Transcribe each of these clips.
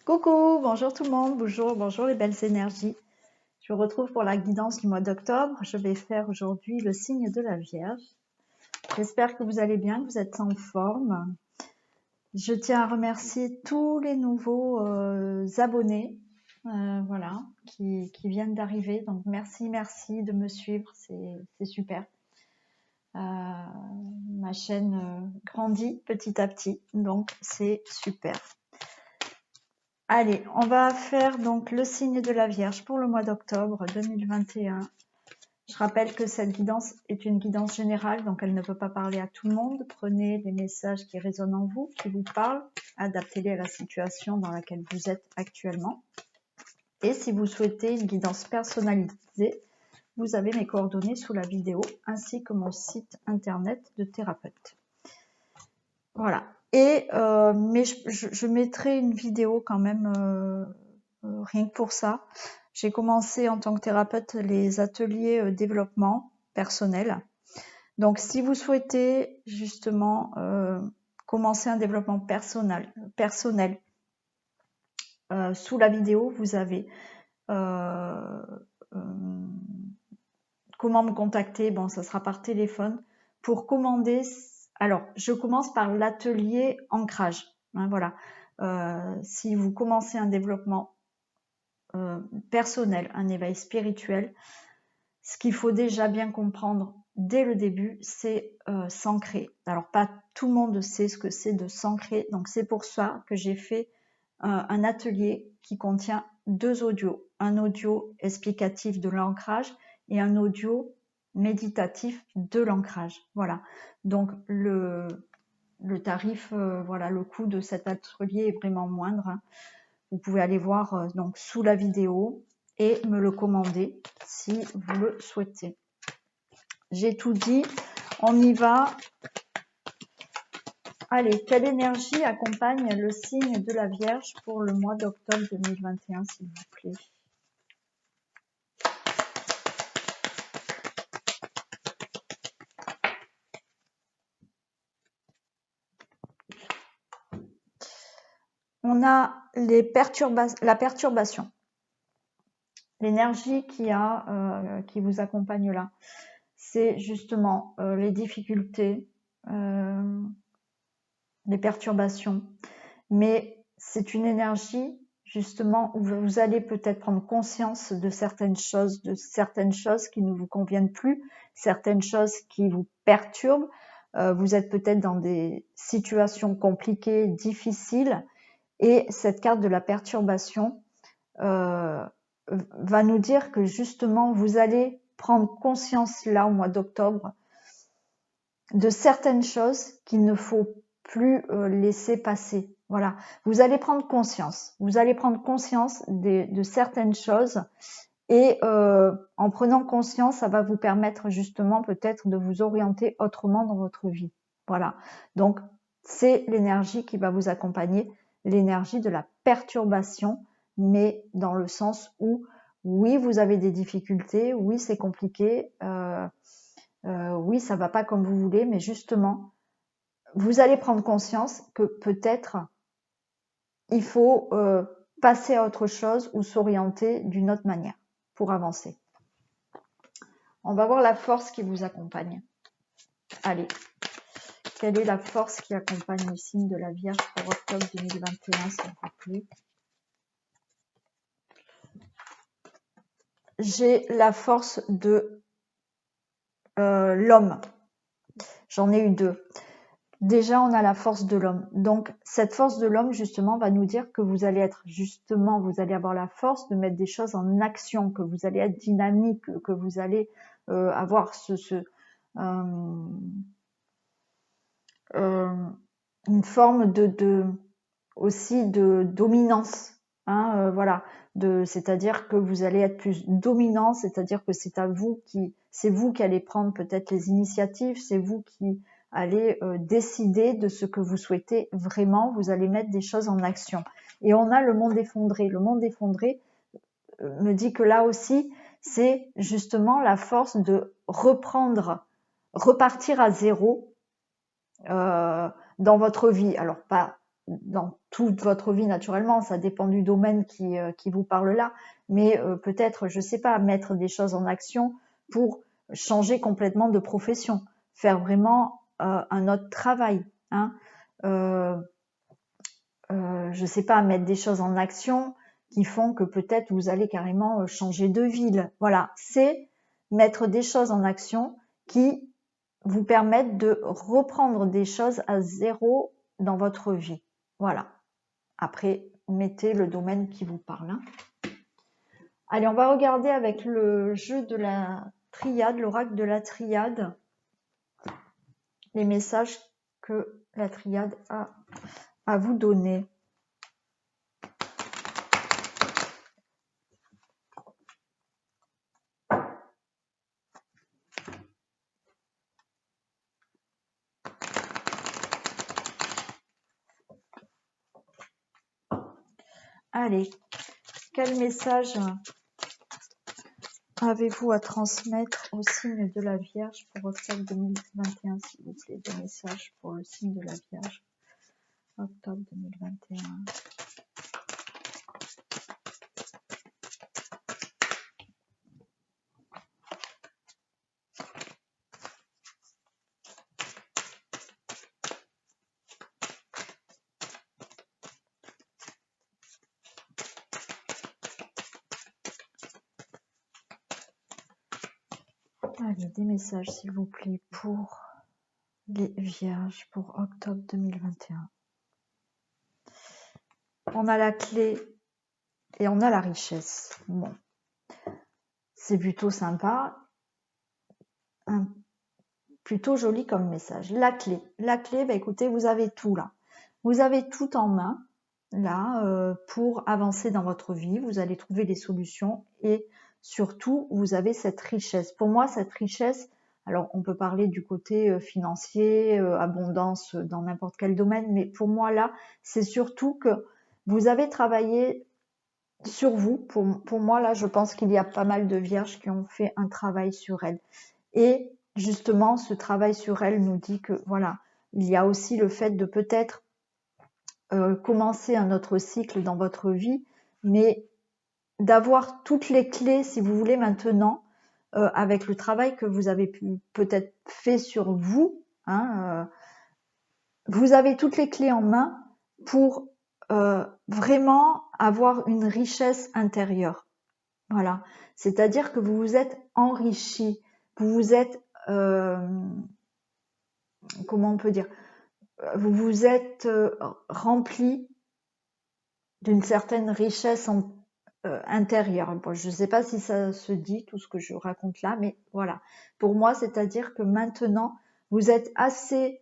Coucou, bonjour tout le monde, bonjour les belles énergies. Je vous retrouve pour la guidance du mois d'octobre. Je vais faire aujourd'hui le signe de la Vierge. J'espère que vous allez bien, que vous êtes en forme. Je tiens à remercier tous les nouveaux abonnés voilà, qui viennent d'arriver. Donc merci de me suivre, c'est super. Ma chaîne grandit petit à petit, donc c'est super. Allez, on va faire donc le signe de la Vierge pour le mois d'octobre 2021. Je rappelle que cette guidance est une guidance générale, donc elle ne peut pas parler à tout le monde. Prenez les messages qui résonnent en vous, qui vous parlent, adaptez-les à la situation dans laquelle vous êtes actuellement. Et si vous souhaitez une guidance personnalisée, vous avez mes coordonnées sous la vidéo, ainsi que mon site internet de thérapeute. Voilà. Et mais je mettrai une vidéo quand même rien que pour ça. J'ai commencé en tant que thérapeute les ateliers développement personnel. Donc si vous souhaitez justement commencer un développement personnel, sous la vidéo vous avez comment me contacter. Bon, ça sera par téléphone pour commander. Alors, je commence par l'atelier ancrage. Hein, voilà. Si vous commencez un développement personnel, un éveil spirituel, ce qu'il faut déjà bien comprendre dès le début, c'est s'ancrer. Alors, pas tout le monde sait ce que c'est de s'ancrer. Donc, c'est pour ça que j'ai fait un atelier qui contient 2 audios. Un audio explicatif de l'ancrage et un audio méditatif de l'ancrage. Voilà. Donc le tarif, voilà, le coût de cet atelier est vraiment moindre. Hein. Vous pouvez aller voir donc sous la vidéo et me le commander si vous le souhaitez. J'ai tout dit, on y va. Allez, quelle énergie accompagne le signe de la Vierge pour le mois d'octobre 2021, s'il vous plaît? On a la perturbation, l'énergie qui vous accompagne là. C'est justement les difficultés, les perturbations. Mais c'est une énergie justement où vous allez peut-être prendre conscience de certaines choses qui ne vous conviennent plus, certaines choses qui vous perturbent. Vous êtes peut-être dans des situations compliquées, difficiles. Et cette carte de la perturbation va nous dire que justement, vous allez prendre conscience là au mois d'octobre de certaines choses qu'il ne faut plus laisser passer. Voilà, vous allez prendre conscience. Vous allez prendre conscience de certaines choses et en prenant conscience, ça va vous permettre justement peut-être de vous orienter autrement dans votre vie. Voilà, donc c'est l'énergie qui va vous accompagner, l'énergie de la perturbation, mais dans le sens où oui, vous avez des difficultés, oui, c'est compliqué, oui, ça va pas comme vous voulez, mais justement, vous allez prendre conscience que peut-être il faut passer à autre chose ou s'orienter d'une autre manière pour avancer. On va voir la force qui vous accompagne. Allez, quelle est la force qui accompagne le signe de la Vierge pour octobre 2021, s'il vous plaît? J'ai la force de l'homme. J'en ai eu 2. Déjà, on a la force de l'homme. Donc, cette force de l'homme, justement, va nous dire que vous allez être, justement, vous allez avoir la force de mettre des choses en action, que vous allez être dynamique, que vous allez avoir une forme aussi de dominance. Hein, voilà, c'est-à-dire que vous allez être plus dominant, c'est-à-dire que c'est vous qui allez prendre peut-être les initiatives, c'est vous qui allez décider de ce que vous souhaitez vraiment, vous allez mettre des choses en action. Et on a le monde effondré. Le monde effondré me dit que là aussi, c'est justement la force de repartir à zéro dans votre vie. Alors pas dans toute votre vie naturellement, ça dépend du domaine qui vous parle là, mais peut-être, je sais pas, mettre des choses en action pour changer complètement de profession, faire vraiment un autre travail, hein. Je sais pas, mettre des choses en action qui font que peut-être vous allez carrément changer de ville. Voilà, c'est mettre des choses en action qui vous permettent de reprendre des choses à zéro dans votre vie. Voilà. Après, mettez le domaine qui vous parle, hein. Allez, on va regarder avec le jeu de la triade, l'oracle de la triade, les messages que la triade a à vous donner. Allez, quel message avez-vous à transmettre au signe de la Vierge pour octobre 2021, s'il vous plaît, des messages pour le signe de la Vierge, octobre 2021. Allez, des messages, s'il vous plaît, pour les Vierges pour octobre 2021. On a la clé et on a la richesse. Bon, c'est plutôt sympa, plutôt joli comme message. La clé, bah écoutez, vous avez tout là. Vous avez tout en main là pour avancer dans votre vie. Vous allez trouver des solutions et surtout, vous avez cette richesse. Pour moi, cette richesse, alors on peut parler du côté financier, abondance dans n'importe quel domaine, mais pour moi là, c'est surtout que vous avez travaillé sur vous. Pour moi là, je pense qu'il y a pas mal de vierges qui ont fait un travail sur elles. Et justement, ce travail sur elles nous dit que voilà, il y a aussi le fait de peut-être commencer un autre cycle dans votre vie, mais d'avoir toutes les clés, si vous voulez, maintenant, avec le travail que vous avez peut-être fait sur vous, hein, vous avez toutes les clés en main pour vraiment avoir une richesse intérieure. Voilà, c'est-à-dire que vous vous êtes enrichi, vous vous êtes, comment on peut dire, vous vous êtes rempli d'une certaine richesse intérieure. Bon, je ne sais pas si ça se dit tout ce que je raconte là, mais voilà. Pour moi, c'est-à-dire que maintenant, vous êtes assez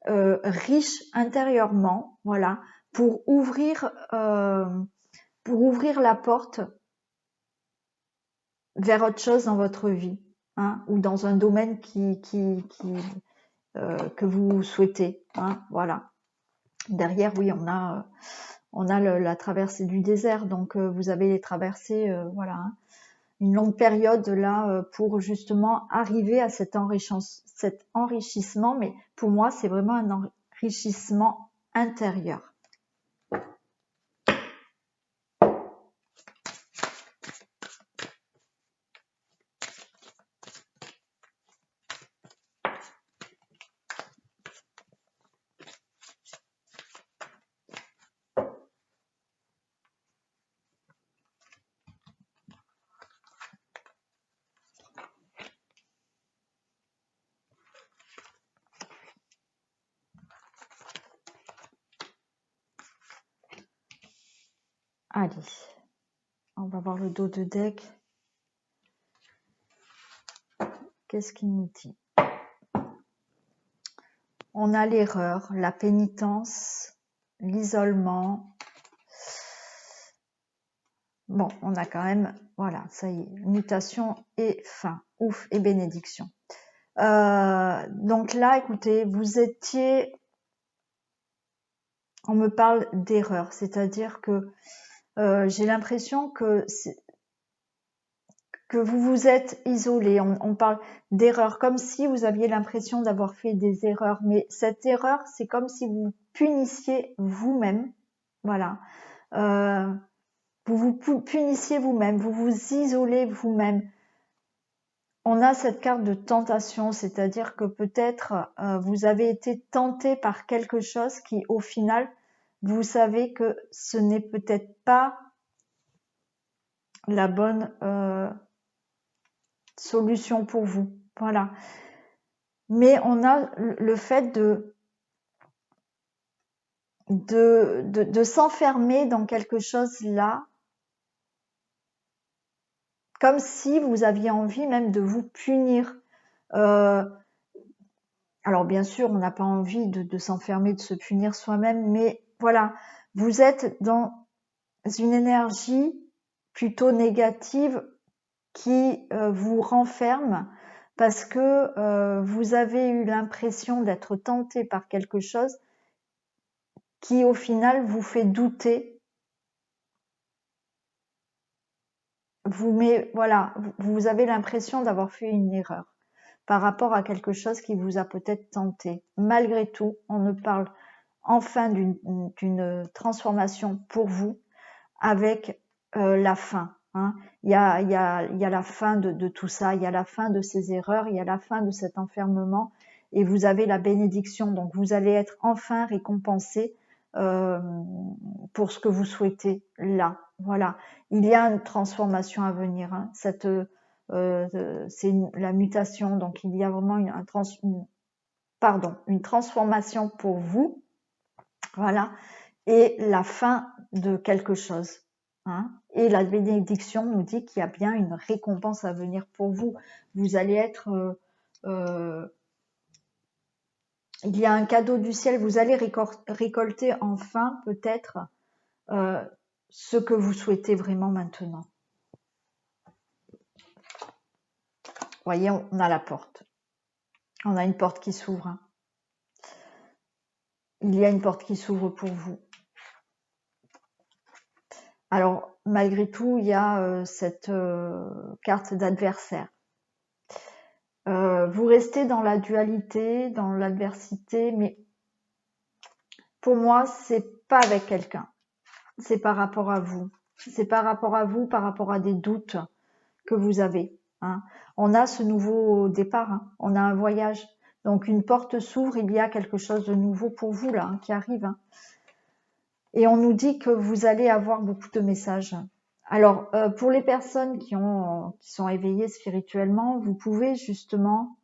riche intérieurement, voilà, pour ouvrir la porte vers autre chose dans votre vie, hein, ou dans un domaine que vous souhaitez, hein, voilà. Derrière, oui, on a la traversée du désert, donc vous avez les traversées, voilà, hein, une longue période là pour justement arriver à cet enrichissement, mais pour moi, c'est vraiment un enrichissement intérieur. Allez, on va voir le dos de deck. Qu'est-ce qu'il nous dit? On a l'erreur, la pénitence, l'isolement. Bon, on a quand même, voilà, ça y est, mutation et fin, ouf, et bénédiction. Donc là, écoutez, vous étiez, on me parle d'erreur, c'est-à-dire que j'ai l'impression que que vous vous êtes isolé. On parle d'erreur, comme si vous aviez l'impression d'avoir fait des erreurs. Mais cette erreur, c'est comme si vous punissiez vous-même. Voilà. Vous vous punissiez vous-même, vous vous isolez vous-même. On a cette carte de tentation, c'est-à-dire que peut-être vous avez été tenté par quelque chose qui, au final, vous savez que ce n'est peut-être pas la bonne solution pour vous. Voilà. Mais on a le fait de s'enfermer dans quelque chose là, comme si vous aviez envie même de vous punir. Alors bien sûr, on n'a pas envie de s'enfermer, de se punir soi-même, mais voilà, vous êtes dans une énergie plutôt négative qui vous renferme parce que vous avez eu l'impression d'être tenté par quelque chose qui au final vous fait douter. Voilà, vous avez l'impression d'avoir fait une erreur par rapport à quelque chose qui vous a peut-être tenté. Malgré tout, on ne parle enfin d'une transformation pour vous avec la fin. Hein. Il y a la fin de tout ça, il y a la fin de ces erreurs, il y a la fin de cet enfermement et vous avez la bénédiction. Donc vous allez être enfin récompensé pour ce que vous souhaitez là. Voilà, il y a une transformation à venir. Hein. C'est la mutation, donc il y a vraiment une transformation pour vous. Voilà, et la fin de quelque chose. Hein. Et la bénédiction nous dit qu'il y a bien une récompense à venir pour vous. Vous allez être... il y a un cadeau du ciel, vous allez récolter enfin peut-être ce que vous souhaitez vraiment maintenant. Vous voyez, on a la porte. On a une porte qui s'ouvre. Hein. Il y a une porte qui s'ouvre pour vous. Alors, malgré tout, il y a cette carte d'adversaire. Vous restez dans la dualité, dans l'adversité, mais pour moi, c'est pas avec quelqu'un. C'est par rapport à vous. C'est par rapport à vous, par rapport à des doutes que vous avez. Hein. On a ce nouveau départ, hein. On a un voyage. Donc une porte s'ouvre, il y a quelque chose de nouveau pour vous là, hein, qui arrive. Hein. Et on nous dit que vous allez avoir beaucoup de messages. Alors, pour les personnes qui sont éveillées spirituellement, vous pouvez justement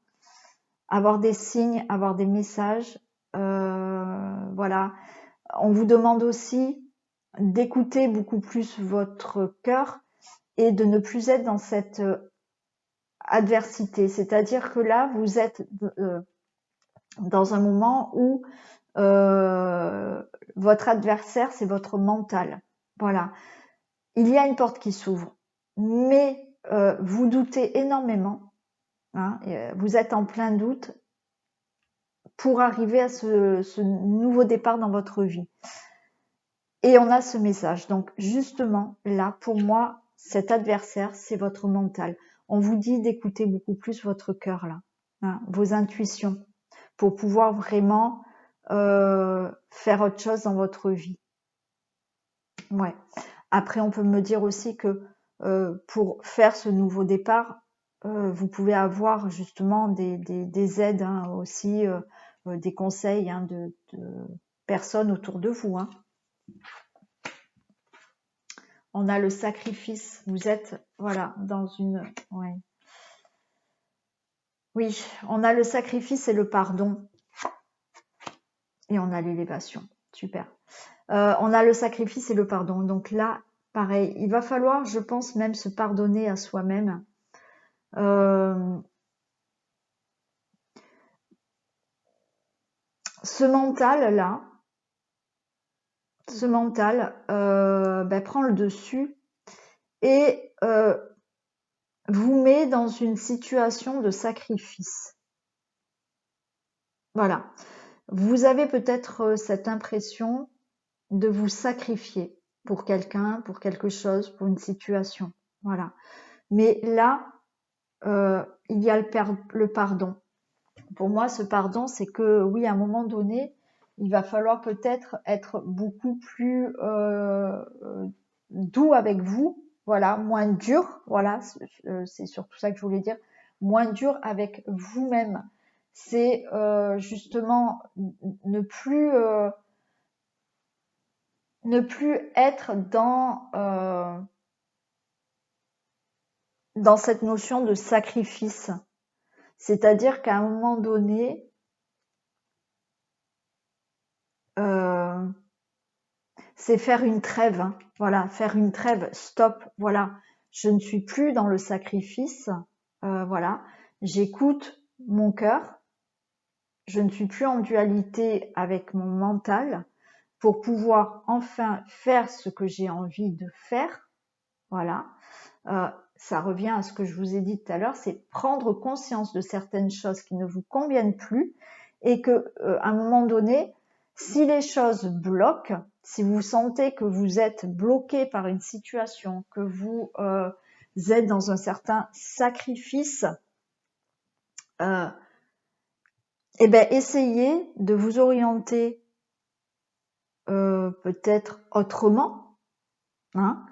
avoir des signes, avoir des messages. Voilà. On vous demande aussi d'écouter beaucoup plus votre cœur et de ne plus être dans cette adversité. C'est-à-dire que là, vous êtes dans un moment où votre adversaire, c'est votre mental. Voilà. Il y a une porte qui s'ouvre, mais vous doutez énormément. Hein, vous êtes en plein doute pour arriver à ce nouveau départ dans votre vie. Et on a ce message. Donc justement, là, pour moi, cet adversaire, c'est votre mental. On vous dit d'écouter beaucoup plus votre cœur, là, hein, vos intuitions, pour pouvoir vraiment faire autre chose dans votre vie. Ouais. Après, on peut me dire aussi que pour faire ce nouveau départ, vous pouvez avoir justement des aides hein, aussi, des conseils hein, de personnes autour de vous. Hein. On a le sacrifice. Vous êtes, voilà, dans une... Ouais. Oui, on a le sacrifice et le pardon. Et on a l'élévation. Super. On a le sacrifice et le pardon. Donc là, pareil, il va falloir, je pense, même se pardonner à soi-même. Ce mental-là, prend le dessus et vous met dans une situation de sacrifice. Voilà. Vous avez peut-être cette impression de vous sacrifier pour quelqu'un, pour quelque chose, pour une situation. Voilà. Mais là, il y a le pardon. Pour moi, ce pardon, c'est que oui, à un moment donné, il va falloir peut-être être beaucoup plus doux avec vous, voilà, moins dur, voilà, c'est surtout ça que je voulais dire, moins dur avec vous-même. C'est justement ne plus être dans cette notion de sacrifice. C'est-à-dire qu'à un moment donné, c'est faire une trêve, hein. Voilà, faire une trêve, stop, voilà. Je ne suis plus dans le sacrifice, voilà. J'écoute mon cœur, je ne suis plus en dualité avec mon mental pour pouvoir enfin faire ce que j'ai envie de faire, voilà. Ça revient à ce que je vous ai dit tout à l'heure, c'est prendre conscience de certaines choses qui ne vous conviennent plus et que à un moment donné, si les choses bloquent, si vous sentez que vous êtes bloqué par une situation, que vous êtes dans un certain sacrifice, eh ben essayez de vous orienter peut-être autrement, hein,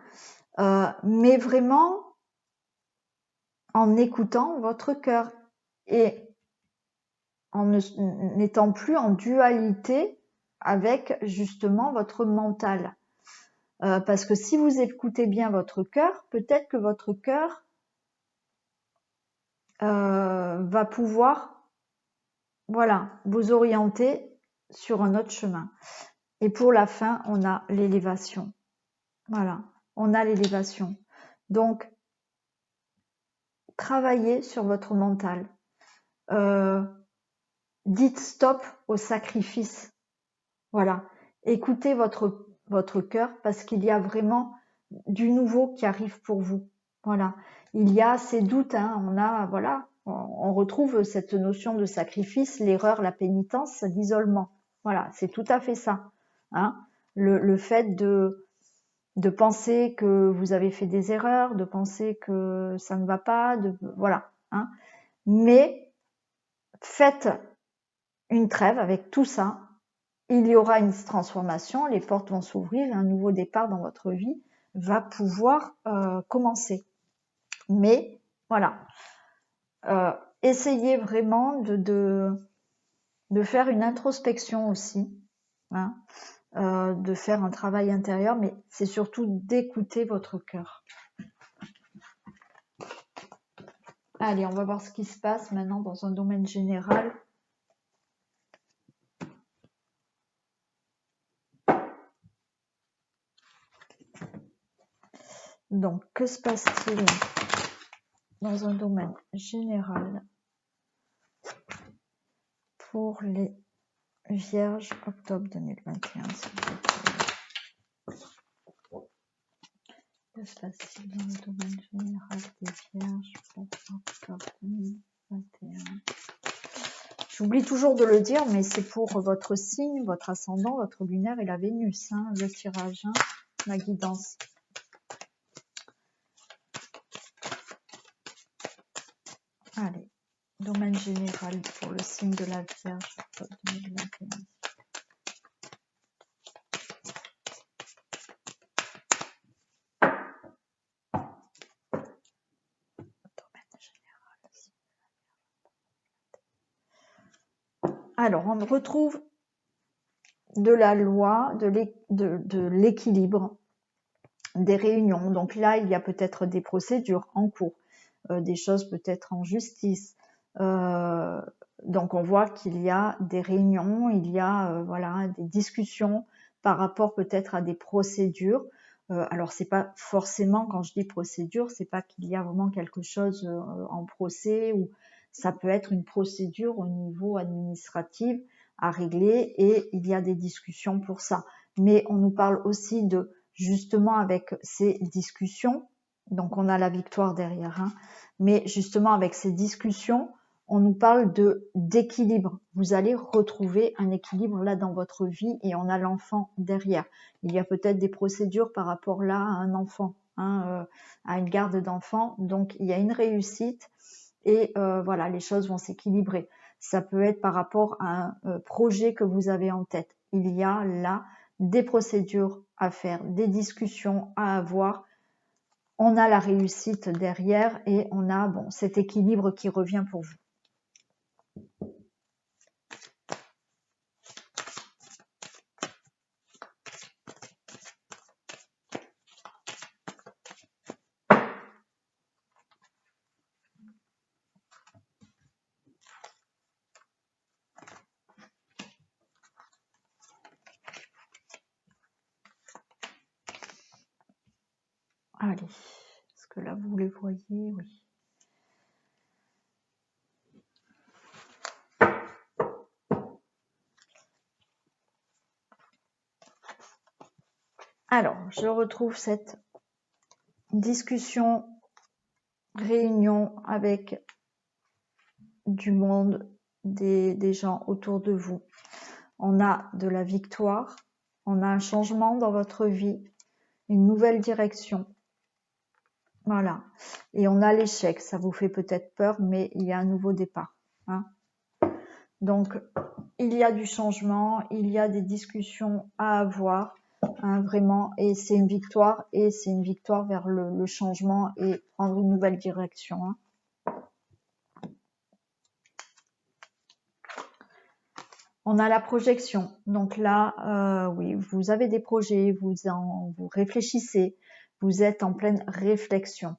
mais vraiment en écoutant votre cœur et en n'étant plus en dualité avec justement votre mental. Parce que si vous écoutez bien votre cœur, peut-être que votre cœur va pouvoir, voilà, vous orienter sur un autre chemin. Et pour la fin, on a l'élévation. Voilà, on a l'élévation. Donc, travaillez sur votre mental. Dites stop au sacrifice. Voilà. Écoutez votre cœur parce qu'il y a vraiment du nouveau qui arrive pour vous. Voilà. Il y a ces doutes, hein, on retrouve cette notion de sacrifice, l'erreur, la pénitence, l'isolement. Voilà, c'est tout à fait ça. Hein. Le fait de penser que vous avez fait des erreurs, de penser que ça ne va pas, voilà. Hein. Mais faites une trêve avec tout ça. Il y aura une transformation, les portes vont s'ouvrir, un nouveau départ dans votre vie va pouvoir commencer. Mais voilà, essayez vraiment de faire une introspection aussi, hein, de faire un travail intérieur, mais c'est surtout d'écouter votre cœur. Allez, on va voir ce qui se passe maintenant dans un domaine général. Donc, que se passe-t-il dans un domaine général pour les Vierges, octobre 2021, s'il vous plaît. Que se passe-t-il dans le domaine général des Vierges pour octobre 2021? J'oublie toujours de le dire, mais c'est pour votre signe, votre ascendant, votre lunaire et la Vénus, hein, le tirage, hein, la guidance. Allez, domaine général pour le signe de la Vierge, octobre 2021. Alors, on retrouve de la loi, de l'équilibre, des réunions. Donc là, il y a peut-être des procédures en cours, des choses peut-être en justice. Donc on voit qu'il y a des réunions, il y a voilà, des discussions par rapport peut-être à des procédures. Alors c'est pas forcément, quand je dis procédure, c'est pas qu'il y a vraiment quelque chose en procès, ou ça peut être une procédure au niveau administratif à régler et il y a des discussions pour ça. Mais on nous parle aussi de, justement avec ces discussions, donc on a la victoire derrière, hein, mais justement avec ces discussions, on nous parle d'équilibre. Vous allez retrouver un équilibre là dans votre vie et on a l'enfant derrière. Il y a peut-être des procédures par rapport là à un enfant. hein, à une garde d'enfants. Donc, il y a une réussite et voilà, les choses vont s'équilibrer. Ça peut être par rapport à un projet que vous avez en tête. Il y a là des procédures à faire, des discussions à avoir. On a la réussite derrière et on a bon, cet équilibre qui revient pour vous. Allez, est-ce que là vous les voyez? Oui. Alors, je retrouve cette discussion, réunion avec du monde, des gens autour de vous. On a de la victoire, on a un changement dans votre vie, une nouvelle direction. Voilà. Et on a l'échec, ça vous fait peut-être peur, mais il y a un nouveau départ. Hein. Donc, il y a du changement, il y a des discussions à avoir, hein, vraiment, et c'est une victoire vers le changement et prendre une nouvelle direction. Hein. On a la projection. Donc là, oui, vous avez des projets, vous réfléchissez, vous êtes en pleine réflexion.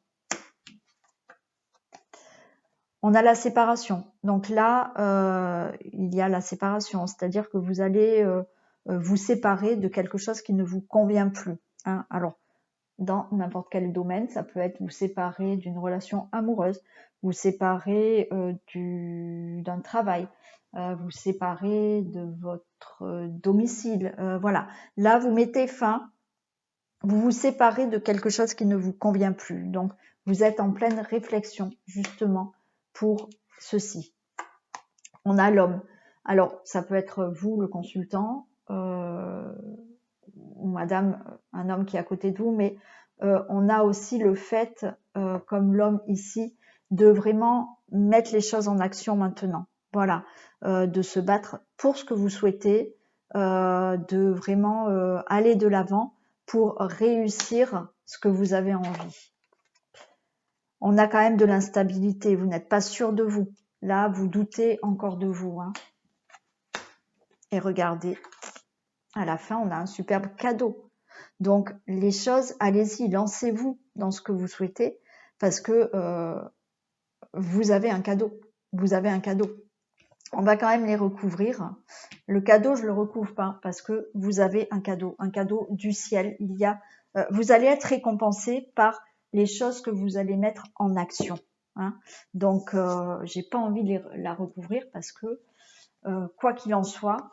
On a la séparation. Donc là, il y a la séparation, c'est-à-dire que vous allez vous séparer de quelque chose qui ne vous convient plus. Hein. Alors, dans n'importe quel domaine, ça peut être vous séparer d'une relation amoureuse, vous séparer d'un travail, vous séparer de votre domicile. Voilà. Là, vous mettez fin, vous vous séparez de quelque chose qui ne vous convient plus. Donc, vous êtes en pleine réflexion, justement, pour ceci. On a l'homme. Alors, ça peut être vous, le consultant, ou madame, un homme qui est à côté de vous, mais on a aussi le fait, comme l'homme ici, de vraiment mettre les choses en action maintenant. Voilà, de se battre pour ce que vous souhaitez, de vraiment aller de l'avant pour réussir ce que vous avez envie. On a quand même de l'instabilité, vous n'êtes pas sûr de vous. Là, vous doutez encore de vous. Hein. Et regardez, à la fin, on a un superbe cadeau. Donc, les choses, allez-y, lancez-vous dans ce que vous souhaitez parce que vous avez un cadeau. Vous avez un cadeau. On va quand même les recouvrir. Le cadeau, je le recouvre pas parce que vous avez un cadeau du ciel. Vous allez être récompensé par les choses que vous allez mettre en action. Hein. Donc, j'ai pas envie de la recouvrir parce que quoi qu'il en soit,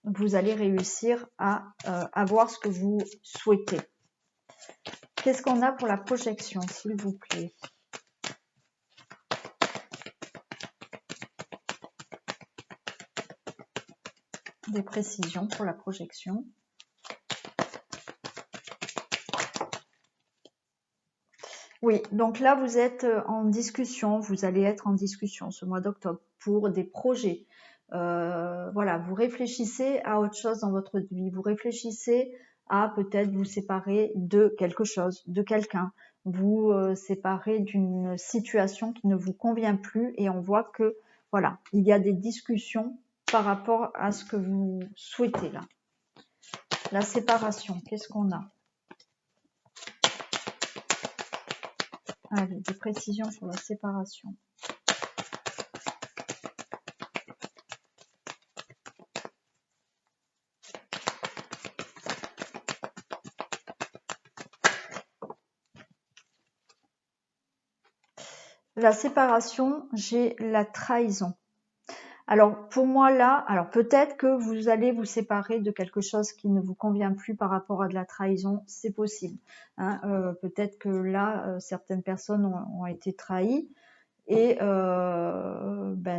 vous allez réussir à avoir ce que vous souhaitez. Qu'est-ce qu'on a pour la projection, s'il vous plaît? Des précisions pour la projection. Oui, donc là, vous êtes en discussion, vous allez être en discussion ce mois d'octobre pour des projets. Voilà, vous réfléchissez à autre chose dans votre vie, vous réfléchissez à peut-être vous séparer de quelque chose, de quelqu'un, vous séparer d'une situation qui ne vous convient plus et on voit que, voilà, il y a des discussions par rapport à ce que vous souhaitez là. La séparation, qu'est-ce qu'on a? Allez, des précisions sur la séparation. La séparation, j'ai la trahison. Alors pour moi là, alors peut-être que vous allez vous séparer de quelque chose qui ne vous convient plus par rapport à de la trahison, c'est possible. Hein, peut-être que là, certaines personnes ont été trahies et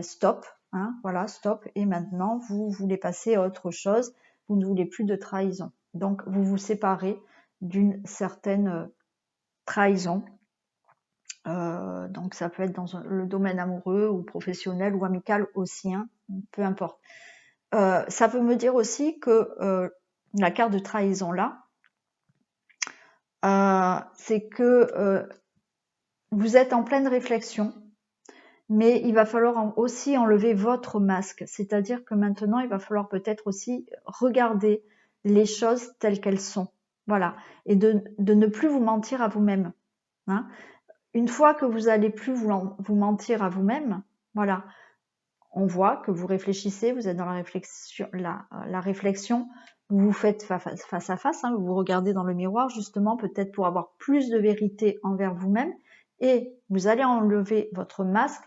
stop, hein, voilà, stop. Et maintenant, vous voulez passer à autre chose, vous ne voulez plus de trahison. Donc vous vous séparez d'une certaine trahison. Donc ça peut être dans le domaine amoureux ou professionnel ou amical aussi, hein, peu importe. Ça peut me dire aussi que la carte de trahison là, c'est que vous êtes en pleine réflexion, mais il va falloir aussi enlever votre masque. C'est-à-dire que maintenant, il va falloir peut-être aussi regarder les choses telles qu'elles sont. Voilà. Et de ne plus vous mentir à vous-même. Hein. Une fois que vous allez plus vous mentir à vous-même, voilà, on voit que vous réfléchissez, vous êtes dans la réflexion, vous vous faites face à face, hein, vous vous regardez dans le miroir justement peut-être pour avoir plus de vérité envers vous-même et vous allez enlever votre masque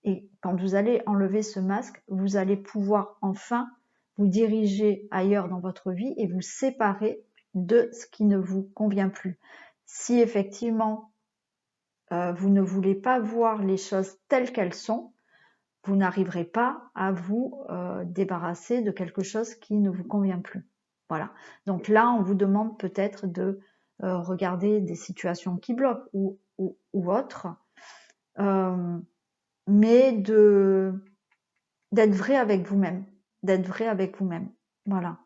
et quand vous allez enlever ce masque, vous allez pouvoir enfin vous diriger ailleurs dans votre vie et vous séparer de ce qui ne vous convient plus. Si effectivement vous ne voulez pas voir les choses telles qu'elles sont, vous n'arriverez pas à vous débarrasser de quelque chose qui ne vous convient plus. Voilà. Donc là, on vous demande peut-être de regarder des situations qui bloquent ou autres, mais d'être vrai avec vous-même, d'être vrai avec vous-même. Voilà.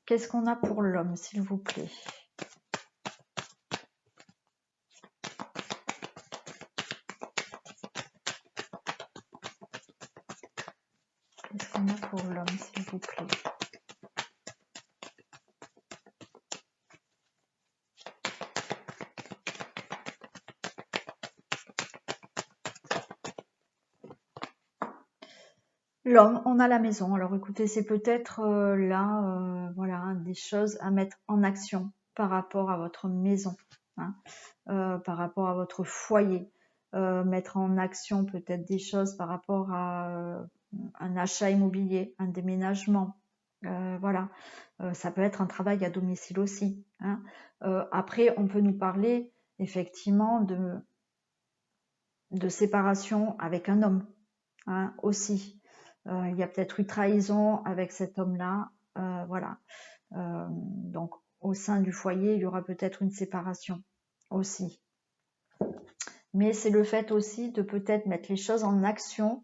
Qu'est-ce qu'on a pour l'homme, s'il vous plaît? Qu'est-ce qu'on a pour l'homme, s'il vous plaît? L'homme, on a la maison. Alors écoutez, c'est peut-être là, voilà, des choses à mettre en action par rapport à votre maison, hein, par rapport à votre foyer. Mettre en action peut-être des choses par rapport à un achat immobilier, un déménagement. Voilà, ça peut être un travail à domicile aussi. Hein. Après, on peut nous parler effectivement de séparation avec un homme, hein, aussi. Il y a peut-être eu trahison avec cet homme-là, voilà. Donc, au sein du foyer, il y aura peut-être une séparation aussi. Mais c'est le fait aussi de peut-être mettre les choses en action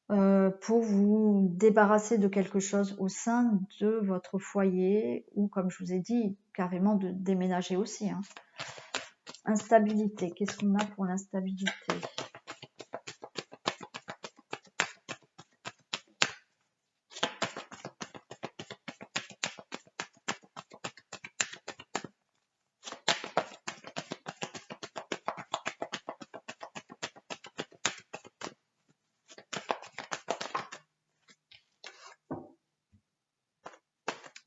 pour vous débarrasser de quelque chose au sein de votre foyer ou, comme je vous ai dit, carrément de déménager aussi. Hein. Instabilité, qu'est-ce qu'on a pour l'instabilité ?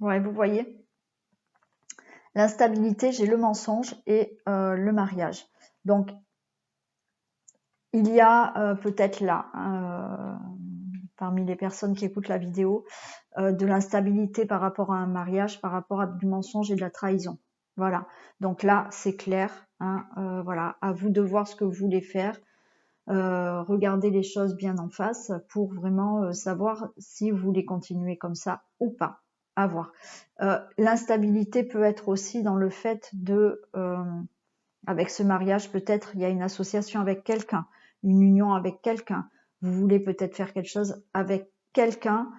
Ouais, vous voyez, l'instabilité, j'ai le mensonge et le mariage. Donc, il y a peut-être là, parmi les personnes qui écoutent la vidéo, de l'instabilité par rapport à un mariage, par rapport à du mensonge et de la trahison. Voilà. Donc là, c'est clair. Hein, voilà. À vous de voir ce que vous voulez faire. Regardez les choses bien en face pour vraiment savoir si vous voulez continuer comme ça ou pas. À voir. L'instabilité peut être aussi dans le fait de, avec ce mariage, peut-être il y a une association avec quelqu'un, une union avec quelqu'un. Vous voulez peut-être faire quelque chose avec quelqu'un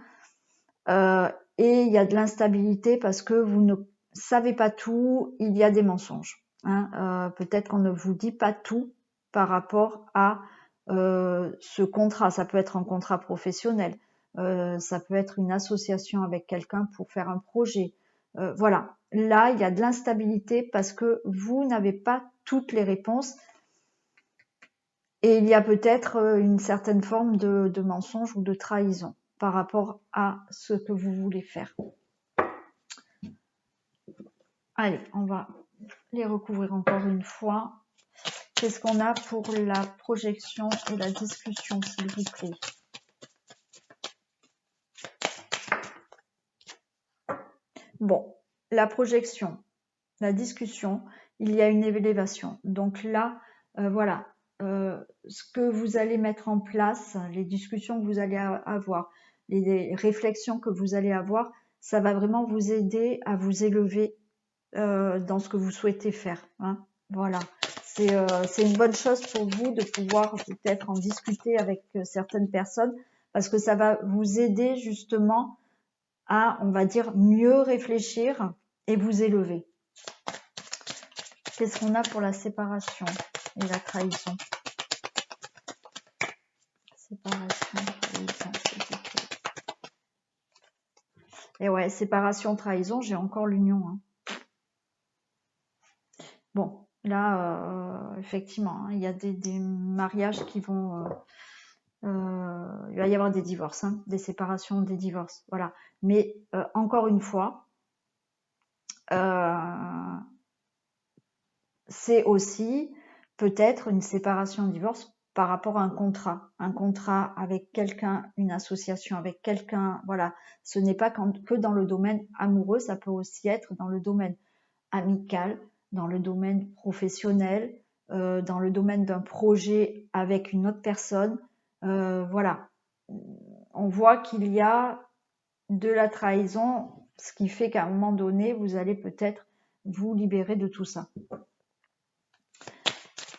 et il y a de l'instabilité parce que vous ne savez pas tout, il y a des mensonges. Hein. Peut-être qu'on ne vous dit pas tout par rapport à ce contrat. Ça peut être un contrat professionnel, ça peut être une association avec quelqu'un pour faire un projet. Voilà, là il y a de l'instabilité parce que vous n'avez pas toutes les réponses et il y a peut-être une certaine forme de mensonge ou de trahison par rapport à ce que vous voulez faire. Allez, on va les recouvrir encore une fois. Qu'est-ce qu'on a pour la projection et la discussion, s'il vous plaît? Bon, la projection, la discussion, il y a une élévation. Donc là, voilà, ce que vous allez mettre en place, les discussions que vous allez avoir, les réflexions que vous allez avoir, ça va vraiment vous aider à vous élever dans ce que vous souhaitez faire. Hein. Voilà. C'est une bonne chose pour vous de pouvoir peut-être en discuter avec certaines personnes parce que ça va vous aider justement à, on va dire, mieux réfléchir et vous élever. Qu'est-ce qu'on a pour la séparation et la trahison? Séparation, trahison, s'il vous plaît. Et ouais, séparation, trahison, j'ai encore l'union. Hein. Bon, là, effectivement, hein, il y a des mariages qui vont... il va y avoir des divorces, hein, des séparations, des divorces, voilà. Mais encore une fois, c'est aussi peut-être une séparation, un divorce par rapport à un contrat avec quelqu'un, une association avec quelqu'un, voilà. Ce n'est pas que dans le domaine amoureux, ça peut aussi être dans le domaine amical, dans le domaine professionnel, dans le domaine d'un projet avec une autre personne. Voilà. On voit qu'il y a de la trahison, ce qui fait qu'à un moment donné, vous allez peut-être vous libérer de tout ça.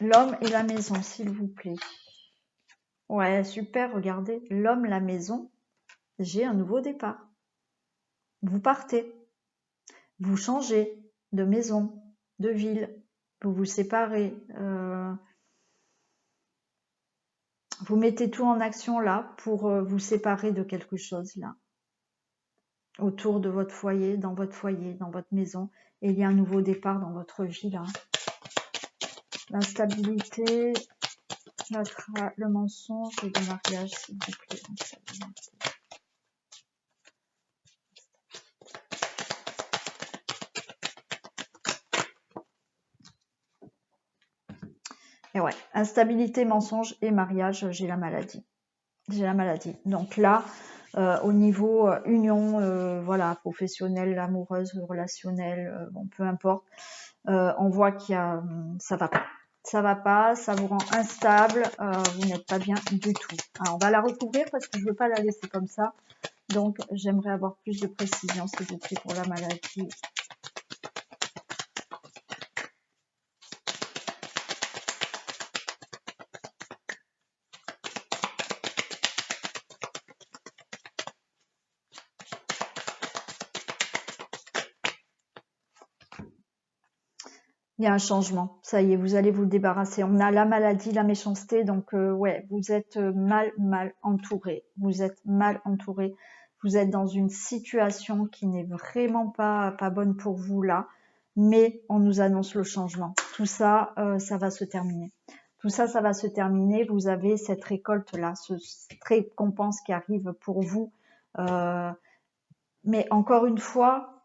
L'homme et la maison, s'il vous plaît. Ouais, super, regardez. L'homme, la maison, j'ai un nouveau départ. Vous partez. Vous changez de maison, de ville. Vous vous séparez. Vous mettez tout en action là pour vous séparer de quelque chose là. Autour de votre foyer, dans votre maison. Et il y a un nouveau départ dans votre vie là. L'instabilité, le mensonge et le mariage, s'il vous plaît. Et ouais, instabilité, mensonge et mariage, j'ai la maladie. J'ai la maladie. Donc là, au niveau union, voilà, professionnelle, amoureuse, relationnelle, bon, peu importe, on voit qu'il y a, ça va pas. Ça va pas, ça vous rend instable, vous n'êtes pas bien du tout. Alors, on va la recouvrir parce que je veux pas la laisser comme ça. Donc, j'aimerais avoir plus de précision, s'il vous plaît, pour la maladie. Il y a un changement. Ça y est, vous allez vous débarrasser. On a la maladie, la méchanceté. Donc, ouais, vous êtes mal entouré. Vous êtes mal entouré. Vous êtes dans une situation qui n'est vraiment pas bonne pour vous là. Mais on nous annonce le changement. Tout ça, ça va se terminer. Tout ça, ça va se terminer. Vous avez cette récolte-là, cette récompense qui arrive pour vous. Mais encore une fois,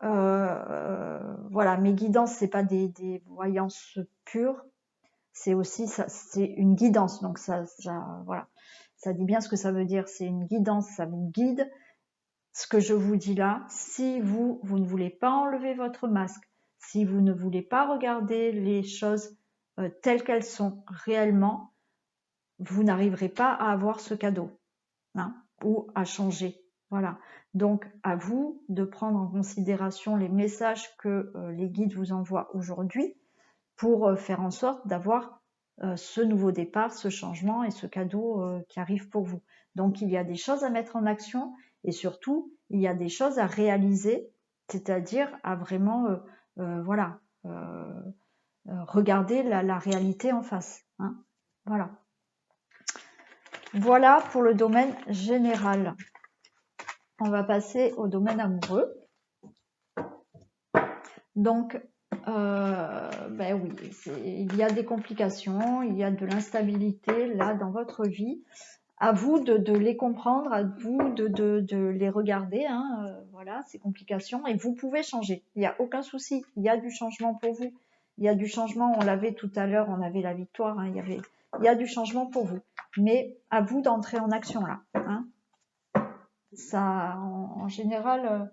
voilà, mes guidances, c'est pas des voyances pures, c'est aussi ça, c'est une guidance. Donc ça, voilà, ça dit bien ce que ça veut dire. C'est une guidance, ça vous guide. Ce que je vous dis là, si vous ne voulez pas enlever votre masque, si vous ne voulez pas regarder les choses telles qu'elles sont réellement, vous n'arriverez pas à avoir ce cadeau, hein, ou à changer. Voilà. Donc, à vous de prendre en considération les messages que les guides vous envoient aujourd'hui pour faire en sorte d'avoir ce nouveau départ, ce changement et ce cadeau qui arrive pour vous. Donc, il y a des choses à mettre en action et surtout, il y a des choses à réaliser, c'est-à-dire à vraiment, voilà, regarder la réalité en face. Hein. Voilà. Voilà pour le domaine général. On va passer au domaine amoureux. Donc, ben oui, il y a des complications, il y a de l'instabilité là dans votre vie. À vous de les comprendre, à vous de les regarder, hein, voilà, ces complications. Et vous pouvez changer, il n'y a aucun souci, il y a du changement pour vous. Il y a du changement, on l'avait tout à l'heure, on avait la victoire, hein, il y a du changement pour vous. Mais à vous d'entrer en action là. Hein. Ça, en général,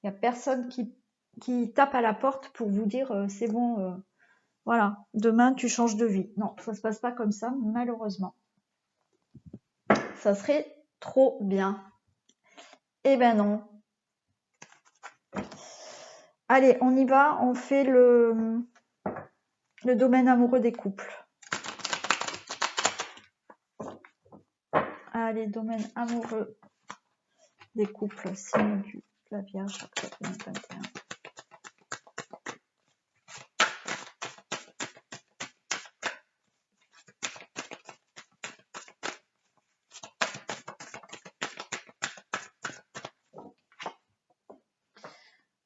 il n'y a personne qui tape à la porte pour vous dire c'est bon, voilà, demain tu changes de vie. Non, ça se passe pas comme ça, malheureusement. Ça serait trop bien. Eh ben non. Allez, on y va, on fait le domaine amoureux des couples. Allez, domaine amoureux des couples, signe de la Vierge, octobre 2021.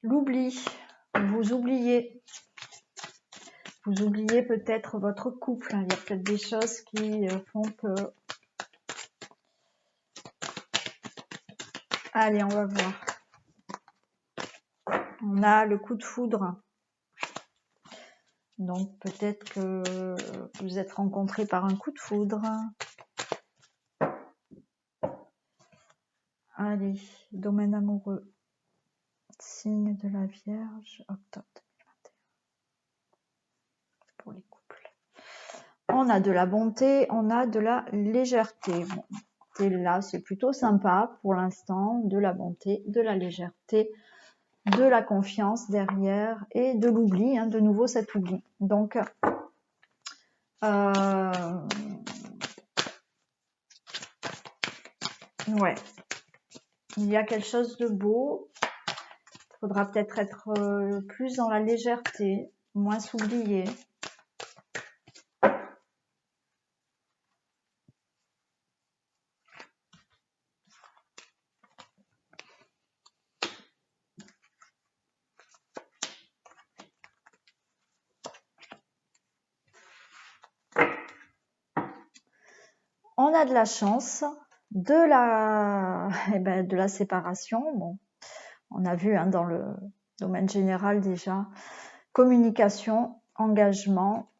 L'oubli, vous oubliez peut-être votre couple, il y a peut-être des choses qui font que... Allez, on va voir. On a le coup de foudre. Donc peut-être que vous êtes rencontrés par un coup de foudre. Allez, domaine amoureux. Signe de la Vierge, octobre 2021. Pour les couples. On a de la bonté, on a de la légèreté. Bon, et là, c'est plutôt sympa pour l'instant. De la bonté, de la légèreté, de la confiance derrière et de l'oubli, hein, de nouveau cet oubli. Donc, ouais, il y a quelque chose de beau. Il faudra peut-être être plus dans la légèreté, moins s'oublier. On a de la chance, de la séparation. Bon, on a vu, hein, dans le domaine général déjà, communication, engagement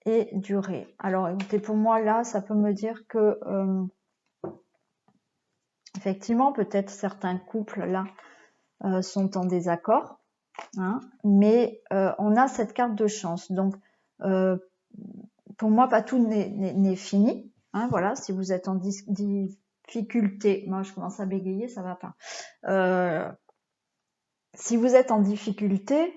et durée. Alors écoutez, pour moi là, ça peut me dire que effectivement, peut-être certains couples là sont en désaccord, hein, mais on a cette carte de chance. Donc pour moi, pas tout n'est fini. Hein, voilà, si vous êtes en difficulté, moi je commence à bégayer, ça va pas. Si vous êtes en difficulté,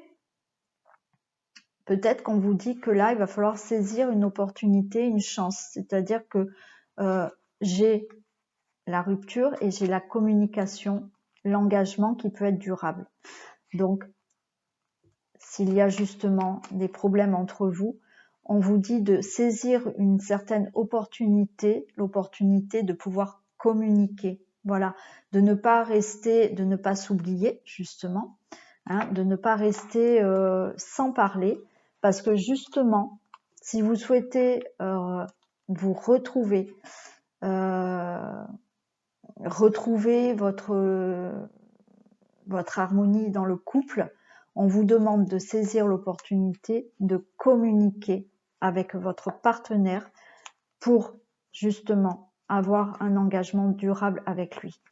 peut-être qu'on vous dit que là, il va falloir saisir une opportunité, une chance. C'est-à-dire que j'ai la rupture et j'ai la communication, l'engagement qui peut être durable. Donc, s'il y a justement des problèmes entre vous, on vous dit de saisir une certaine opportunité, l'opportunité de pouvoir communiquer. Voilà, de ne pas rester, de ne pas s'oublier, justement, hein, de ne pas rester sans parler, parce que justement, si vous souhaitez vous retrouver, retrouver votre harmonie dans le couple, on vous demande de saisir l'opportunité de communiquer avec votre partenaire pour justement avoir un engagement durable avec lui.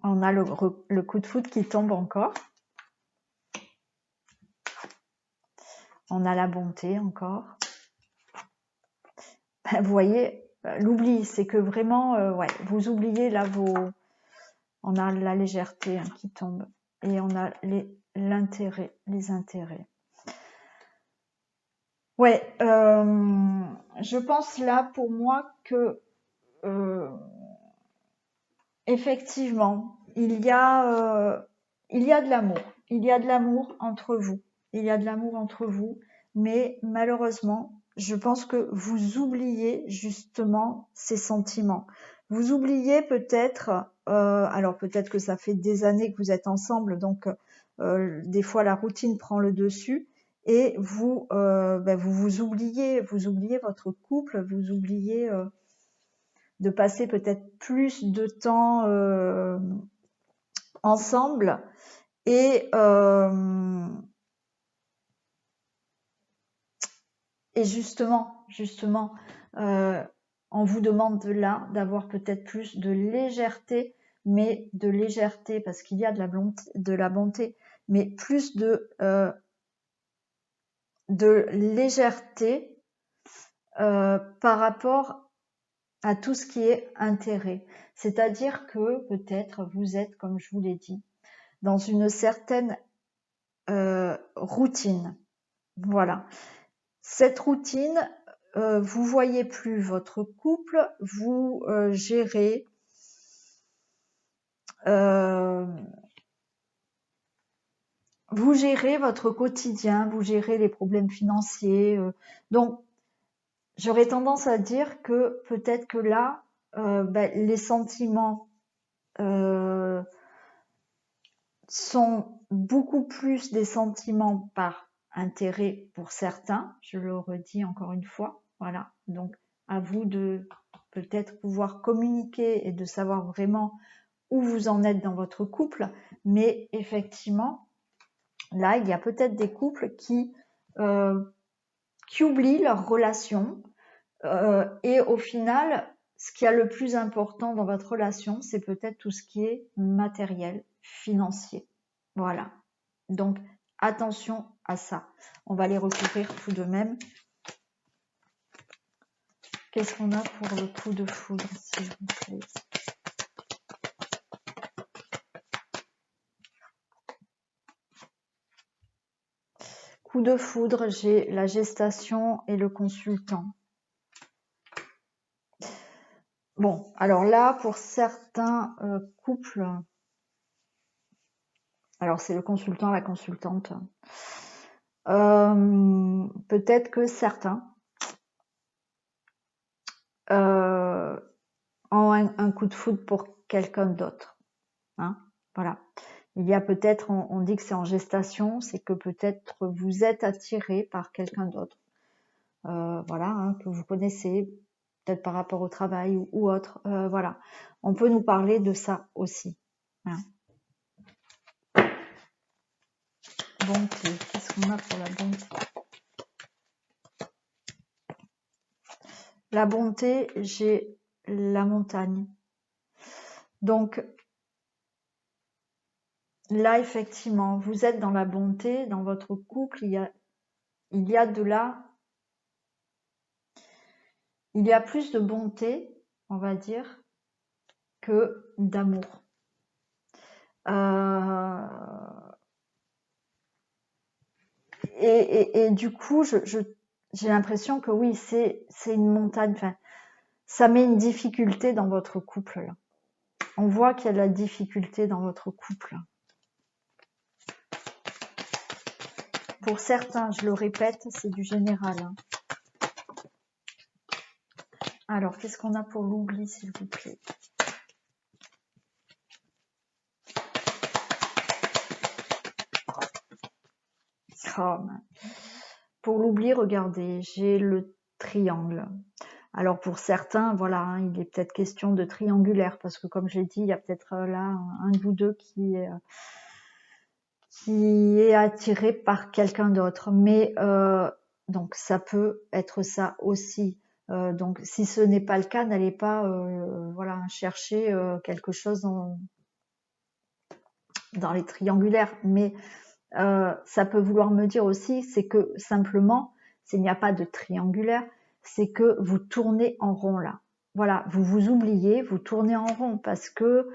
On a le coup de foudre qui tombe encore. On a la bonté encore. Vous voyez, l'oubli, c'est que vraiment, ouais, vous oubliez là on a la légèreté, hein, qui tombe et on a l'intérêt, les intérêts. Ouais, je pense là pour moi que effectivement, il y a de l'amour. Il y a de l'amour entre vous. Il y a de l'amour entre vous, mais malheureusement, je pense que vous oubliez justement ces sentiments. Vous oubliez peut-être, alors peut-être que ça fait des années que vous êtes ensemble, donc des fois la routine prend le dessus et vous vous oubliez votre couple, vous oubliez de passer peut-être plus de temps ensemble et justement, on vous demande là d'avoir peut-être plus de légèreté, mais de légèreté parce qu'il y a de la bonté, mais plus de légèreté par rapport à tout ce qui est intérêt. C'est-à-dire que peut-être vous êtes, comme je vous l'ai dit, dans une certaine routine. Voilà. Cette routine, vous voyez plus votre couple, vous gérez votre quotidien, vous gérez les problèmes financiers. Donc, j'aurais tendance à dire que peut-être que là, les sentiments sont beaucoup plus des sentiments par intérêt pour certains, je le redis encore une fois, voilà, donc à vous de peut-être pouvoir communiquer et de savoir vraiment où vous en êtes dans votre couple, mais effectivement, là, il y a peut-être des couples qui oublient leur relation et au final, ce qui est le plus important dans votre relation, c'est peut-être tout ce qui est matériel, financier. Voilà. Donc, attention à ça. On va les recouvrir tout de même. Qu'est-ce qu'on a pour le coup de foudre, s'il vous plaît? Coup de foudre, j'ai la gestation et le consultant. Bon, alors là, pour certains couples, alors c'est le consultant, la consultante, peut-être que certains ont un coup de foudre pour quelqu'un d'autre. Hein, voilà. Il y a peut-être, on dit que c'est en gestation, c'est que peut-être vous êtes attiré par quelqu'un d'autre. Voilà, hein, que vous connaissez, peut-être par rapport au travail ou autre. Voilà. On peut nous parler de ça aussi. Hein. Bonté. Qu'est-ce qu'on a pour la bonté? La bonté, j'ai la montagne. Donc, là, effectivement, vous êtes dans la bonté, dans votre couple, il y a de là, il y a plus de bonté, on va dire, que d'amour. Et du coup, j'ai l'impression que oui, c'est une montagne. Enfin, ça met une difficulté dans votre couple là. On voit qu'il y a de la difficulté dans votre couple. Pour certains, je le répète, c'est du général. Hein. Alors, qu'est-ce qu'on a pour l'oubli, s'il vous plaît? Oh, pour l'oubli, regardez, j'ai le triangle. Alors pour certains, voilà, hein, il est peut-être question de triangulaire, parce que comme j'ai dit, il y a peut-être là un de vous deux qui est attiré par quelqu'un d'autre. Mais donc ça peut être ça aussi. Donc si ce n'est pas le cas, n'allez pas voilà, chercher quelque chose dans les triangulaires. Mais ça peut vouloir me dire aussi, c'est que simplement, s'il n'y a pas de triangulaire, c'est que vous tournez en rond là. Voilà, vous vous oubliez, vous tournez en rond parce que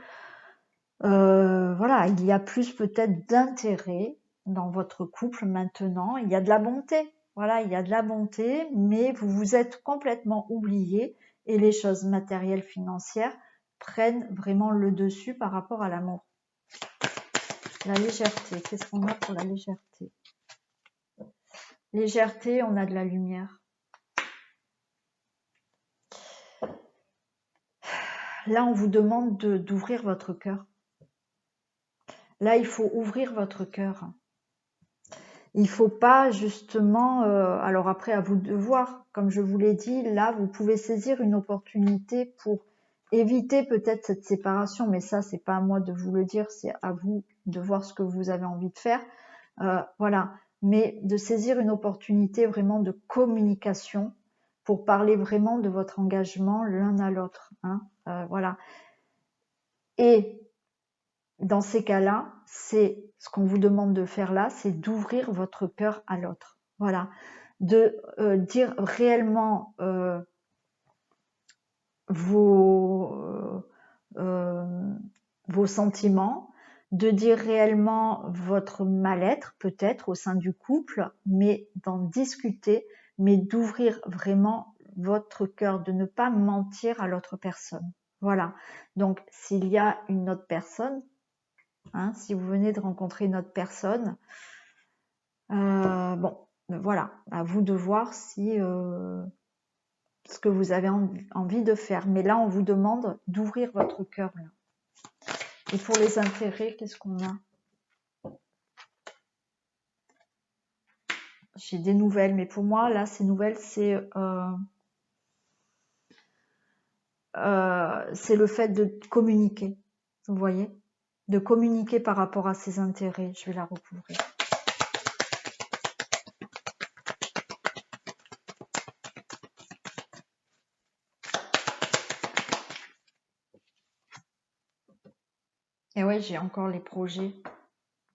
voilà, il y a plus peut-être d'intérêt dans votre couple maintenant. Il y a de la bonté, voilà, il y a de la bonté, mais vous vous êtes complètement oublié et les choses matérielles, financières prennent vraiment le dessus par rapport à l'amour. La légèreté, qu'est-ce qu'on a pour la légèreté? Légèreté, on a de la lumière. Là, on vous demande d'ouvrir votre cœur. Là, il faut ouvrir votre cœur. Il ne faut pas justement... alors après, à vous de voir. Comme je vous l'ai dit, là, vous pouvez saisir une opportunité pour éviter peut-être cette séparation. Mais ça, c'est pas à moi de vous le dire. C'est à vous de voir ce que vous avez envie de faire. Voilà. Mais de saisir une opportunité vraiment de communication pour parler vraiment de votre engagement l'un à l'autre. Hein. Voilà. Et dans ces cas-là, c'est ce qu'on vous demande de faire là, c'est d'ouvrir votre cœur à l'autre. Voilà, de dire réellement vos sentiments, de dire réellement votre mal-être peut-être au sein du couple, mais d'en discuter, mais d'ouvrir vraiment votre cœur, de ne pas mentir à l'autre personne. Voilà. Donc, s'il y a une autre personne, hein, si vous venez de rencontrer une autre personne, bon, voilà, à vous de voir si ce que vous avez envie de faire. Mais là, on vous demande d'ouvrir votre cœur. Là. Et pour les intérêts, qu'est-ce qu'on a? J'ai des nouvelles, mais pour moi, là, ces nouvelles, c'est le fait de communiquer. Vous voyez? De communiquer par rapport à ses intérêts. Je vais la recouvrir. Et ouais, j'ai encore les projets.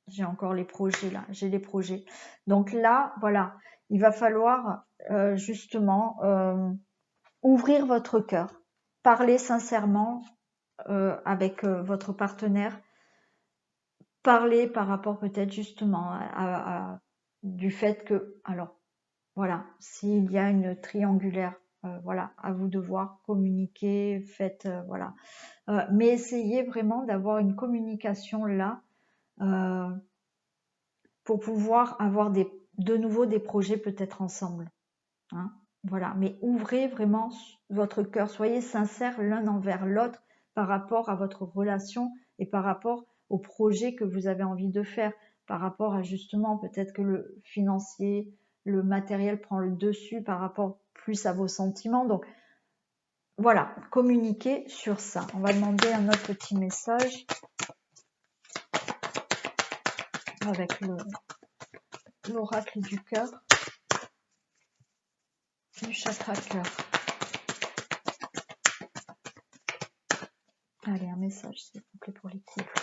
J'ai encore les projets là. J'ai les projets. Donc là, voilà. Il va falloir justement ouvrir votre cœur. Parler sincèrement avec votre partenaire. Parler par rapport peut-être justement du fait que, alors, voilà, s'il y a une triangulaire, voilà, à vous de voir, communiquer, faites, voilà. Mais essayez vraiment d'avoir une communication là pour pouvoir avoir de nouveau des projets peut-être ensemble. Hein, voilà, mais ouvrez vraiment votre cœur, soyez sincères l'un envers l'autre par rapport à votre relation et par rapport au projet que vous avez envie de faire, par rapport à justement peut-être que le financier, le matériel prend le dessus par rapport plus à vos sentiments. Donc voilà, communiquez sur ça. On va demander un autre petit message avec l'oracle du cœur, du chakra cœur. Allez, un message s'il vous plaît pour les couples.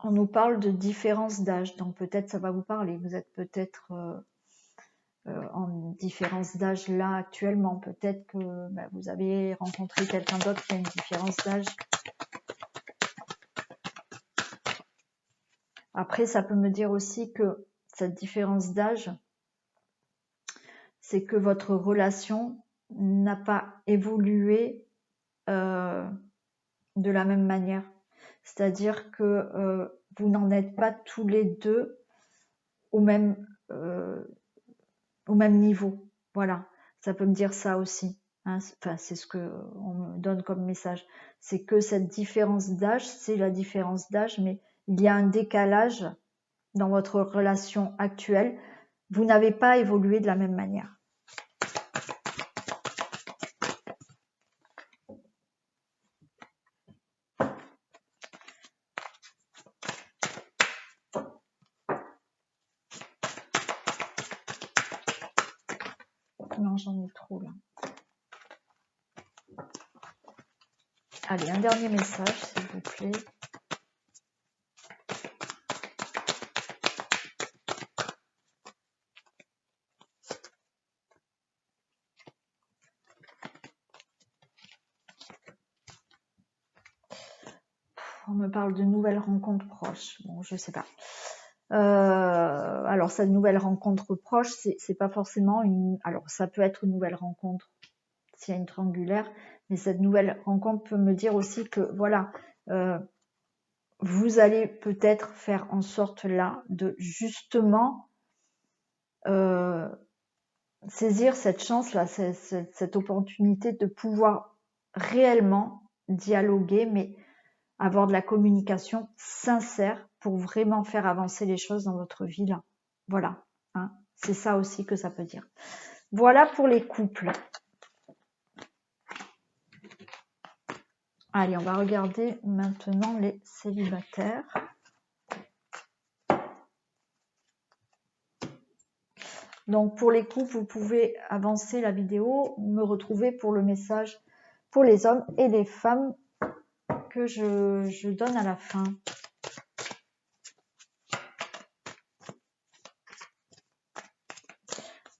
On nous parle de différence d'âge, donc peut-être ça va vous parler. Vous êtes peut-être en différence d'âge là actuellement. Peut-être que vous avez rencontré quelqu'un d'autre qui a une différence d'âge. Après, ça peut me dire aussi que cette différence d'âge, c'est que votre relation n'a pas évolué de la même manière. C'est-à-dire que vous n'en êtes pas tous les deux au même niveau. Voilà, ça peut me dire ça aussi. Hein. Enfin, c'est ce que on me donne comme message. C'est que cette différence d'âge, c'est la différence d'âge, mais il y a un décalage dans votre relation actuelle. Vous n'avez pas évolué de la même manière. Non, j'en ai trop là. Allez, un dernier message, s'il vous plaît. On me parle de nouvelles rencontres proches. Bon, je sais pas. Alors, cette nouvelle rencontre proche, c'est pas forcément une... Alors, ça peut être une nouvelle rencontre s'il y a une triangulaire, mais cette nouvelle rencontre peut me dire aussi que, voilà, vous allez peut-être faire en sorte là de justement saisir cette chance-là, cette opportunité de pouvoir réellement dialoguer, mais avoir de la communication sincère pour vraiment faire avancer les choses dans votre vie là. Voilà, hein, c'est ça aussi que ça peut dire. Voilà pour les couples. Allez, on va regarder maintenant les célibataires. Donc pour les couples, vous pouvez avancer la vidéo, me retrouver pour le message pour les hommes et les femmes que je donne à la fin.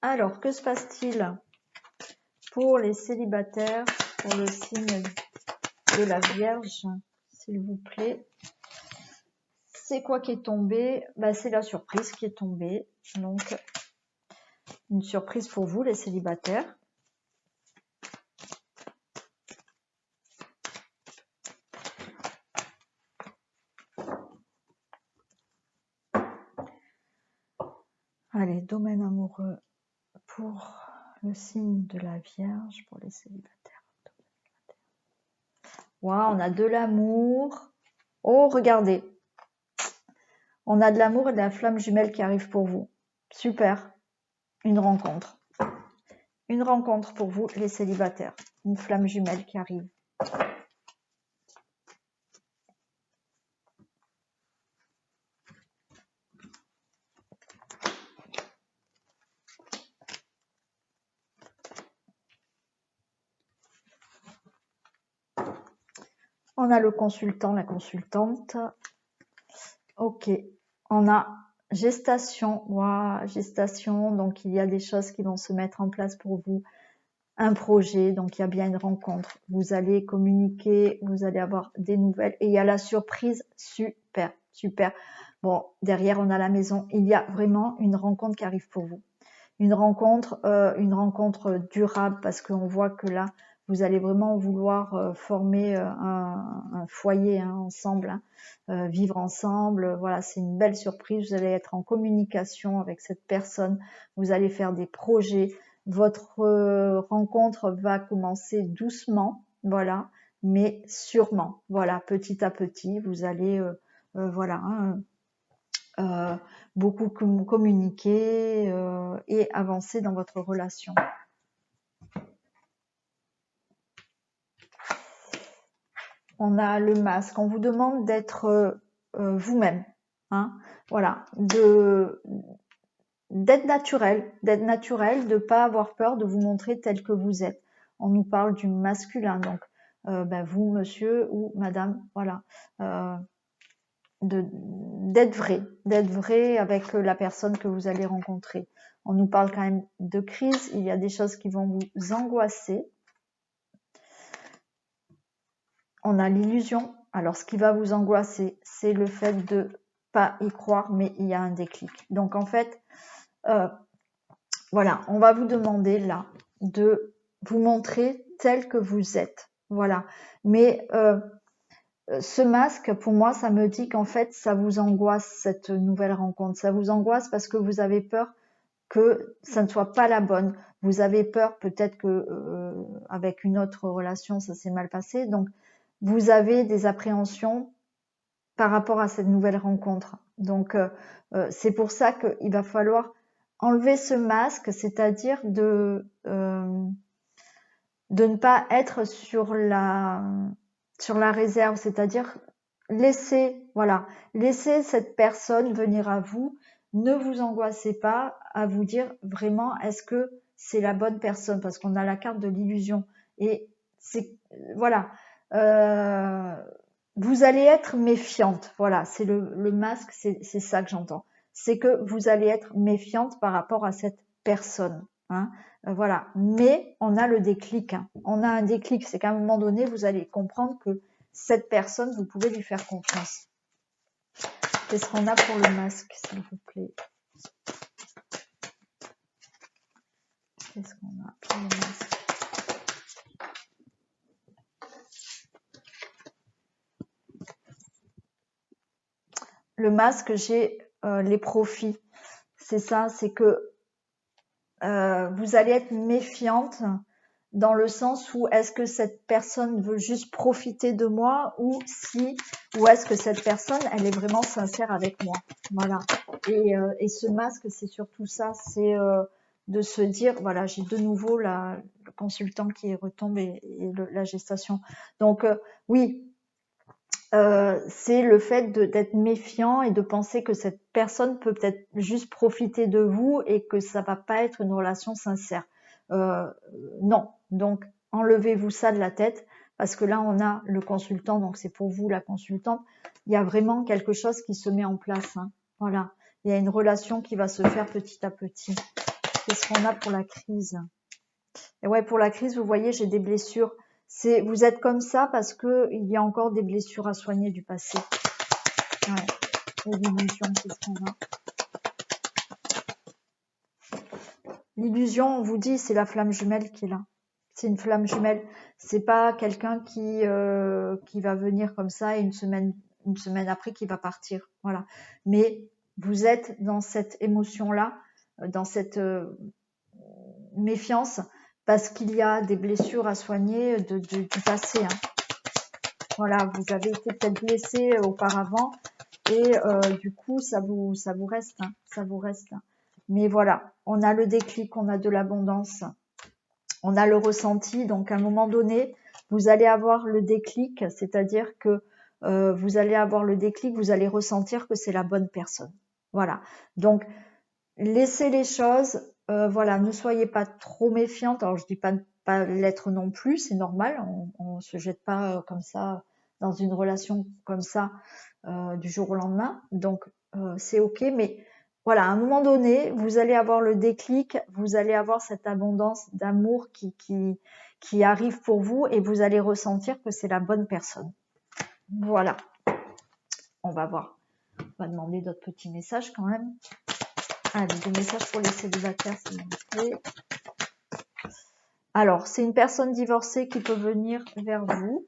Alors, que se passe-t-il pour les célibataires, pour le signe de la Vierge, s'il vous plaît? C'est quoi qui est tombé? Bah, c'est la surprise qui est tombée. Donc, une surprise pour vous, les célibataires. Allez, domaine amoureux pour le signe de la Vierge, pour les célibataires. Waouh, on a de l'amour. Oh, regardez. On a de l'amour et de la flamme jumelle qui arrive pour vous. Super. Une rencontre. Une rencontre pour vous, les célibataires. Une flamme jumelle qui arrive. On a le consultant, la consultante. Ok. On a gestation. Waouh, gestation. Donc, il y a des choses qui vont se mettre en place pour vous. Un projet, donc il y a bien une rencontre. Vous allez communiquer, vous allez avoir des nouvelles. Et il y a la surprise. Super, super. Bon, derrière, on a la maison. Il y a vraiment une rencontre qui arrive pour vous. Une rencontre durable, parce qu'on voit que là, vous allez vraiment vouloir former un foyer hein, ensemble, hein, vivre ensemble. Voilà, c'est une belle surprise. Vous allez être en communication avec cette personne. Vous allez faire des projets. Votre rencontre va commencer doucement, voilà, mais sûrement. Voilà, petit à petit, vous allez, voilà, hein, beaucoup communiquer et avancer dans votre relation. On a le masque. On vous demande d'être vous-même, hein, voilà, d'être naturel, de pas avoir peur de vous montrer tel que vous êtes. On nous parle du masculin, donc ben vous, monsieur ou madame, voilà, d'être vrai avec la personne que vous allez rencontrer. On nous parle quand même de crise, il y a des choses qui vont vous angoisser. On a l'illusion. Alors, ce qui va vous angoisser, c'est le fait de pas y croire, mais il y a un déclic. Donc, en fait, voilà, on va vous demander là de vous montrer tel que vous êtes. Voilà. Mais ce masque, pour moi, ça me dit qu'en fait, ça vous angoisse, cette nouvelle rencontre. Ça vous angoisse parce que vous avez peur que ça ne soit pas la bonne. Vous avez peur peut-être que avec une autre relation, ça s'est mal passé. Donc, vous avez des appréhensions par rapport à cette nouvelle rencontre. Donc, c'est pour ça qu'il va falloir enlever ce masque, c'est-à-dire de ne pas être sur la réserve, c'est-à-dire laisser cette personne venir à vous. Ne vous angoissez pas à vous dire vraiment est-ce que c'est la bonne personne, parce qu'on a la carte de l'illusion et c'est voilà. Vous allez être méfiante, voilà, c'est le masque, c'est ça que j'entends. C'est que vous allez être méfiante par rapport à cette personne, hein. Voilà, mais on a le déclic, hein. On a un déclic, c'est qu'à un moment donné, vous allez comprendre que cette personne, vous pouvez lui faire confiance. Qu'est-ce qu'on a pour le masque, s'il vous plaît? Qu'est-ce qu'on a pour le masque? Le masque, j'ai les profits. C'est ça, c'est que vous allez être méfiante dans le sens où est-ce que cette personne veut juste profiter de moi ou est-ce que cette personne, elle est vraiment sincère avec moi. Voilà. Et ce masque, c'est surtout ça, c'est de se dire, voilà, j'ai de nouveau le consultant qui retombe et la gestation. Donc, oui, c'est le fait d'être méfiant et de penser que cette personne peut peut-être juste profiter de vous et que ça va pas être une relation sincère. Non, donc enlevez-vous ça de la tête parce que là on a le consultant, donc c'est pour vous la consultante. Il y a vraiment quelque chose qui se met en place, hein. Voilà, il y a une relation qui va se faire petit à petit. Qu'est-ce qu'on a pour la crise? Et ouais, pour la crise, vous voyez, j'ai des blessures. Vous êtes comme ça parce que il y a encore des blessures à soigner du passé. Ouais. Et l'illusion, qu'est-ce qu'on a? L'illusion, on vous dit, c'est la flamme jumelle qui est là. C'est une flamme jumelle. C'est pas quelqu'un qui va venir comme ça et une semaine après qui va partir. Voilà. Mais vous êtes dans cette émotion-là, dans cette méfiance, parce qu'il y a des blessures à soigner du passé. Hein. Voilà, vous avez été peut-être blessé auparavant et du coup, ça vous reste. Hein, ça vous reste. Mais voilà, on a le déclic, on a de l'abondance, on a le ressenti. Donc, à un moment donné, vous allez avoir le déclic, c'est-à-dire que vous allez avoir le déclic, vous allez ressentir que c'est la bonne personne. Voilà. Donc, laissez les choses. Voilà, ne soyez pas trop méfiante. Alors, je dis pas l'être non plus, c'est normal. On se jette pas comme ça dans une relation comme ça du jour au lendemain. Donc, c'est ok. Mais voilà, à un moment donné, vous allez avoir le déclic, vous allez avoir cette abondance d'amour qui arrive pour vous et vous allez ressentir que c'est la bonne personne. Voilà. On va voir. On va demander d'autres petits messages quand même. Allez, des messages pour les célibataires, s'il vous plaît. Alors, c'est une personne divorcée qui peut venir vers vous.